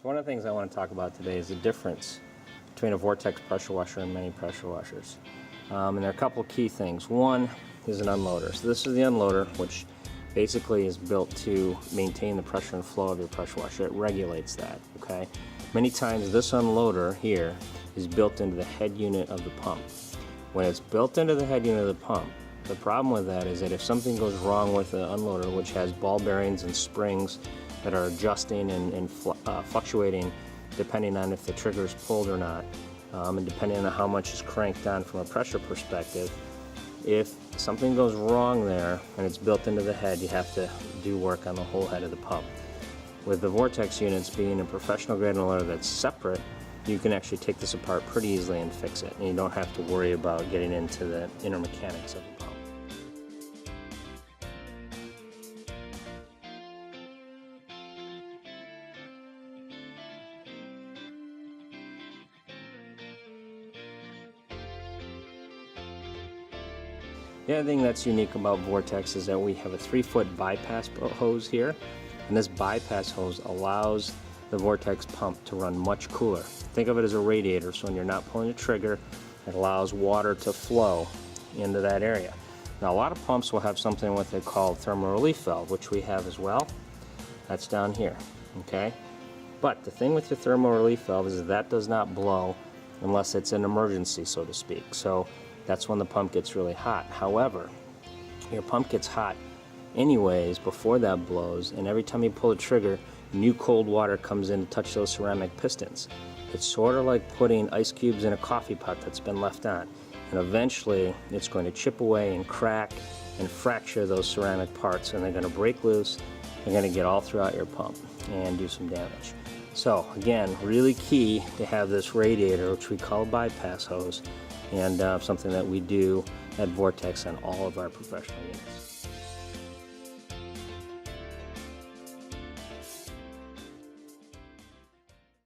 So one of the things I want to talk about today is the difference between a Vortex pressure washer and many pressure washers. And there are a couple key things. One is an unloader. So this is the unloader, which basically is built to maintain the pressure and flow of your pressure washer. It regulates that, okay? Many times this unloader here is built into the head unit of the pump. When it's built into the head unit of the pump, the problem with that is that if something goes wrong with the unloader, which has ball bearings and springs that are adjusting and fluctuating depending on if the trigger is pulled or not, and depending on how much is cranked on from a pressure perspective, if something goes wrong there and it's built into the head, you have to do work on the whole head of the pump. With the Vortex units being a professional grade unloader that's separate, you can actually take this apart pretty easily and fix it, and you don't have to worry about getting into the inner mechanics of the pump. The other thing that's unique about Vortex is that we have a 3-foot bypass hose here, and this bypass hose allows the Vortex pump to run much cooler. Think of it as a radiator, so when you're not pulling the trigger, it allows water to flow into that area. Now a lot of pumps will have something what they call thermal relief valve, which we have as well. That's down here, okay? But the thing with your thermal relief valve is that does not blow unless it's an emergency, so to speak. So that's when the pump gets really hot. However, your pump gets hot anyways before that blows, and every time you pull the trigger, new cold water comes in to touch those ceramic pistons. It's sort of like putting ice cubes in a coffee pot that's been left on, and eventually it's going to chip away and crack and fracture those ceramic parts, and they're going to break loose. They're going to get all throughout your pump and do some damage. So again, really key to have this radiator, which we call a bypass hose, and something that we do at Vortex on all of our professional units.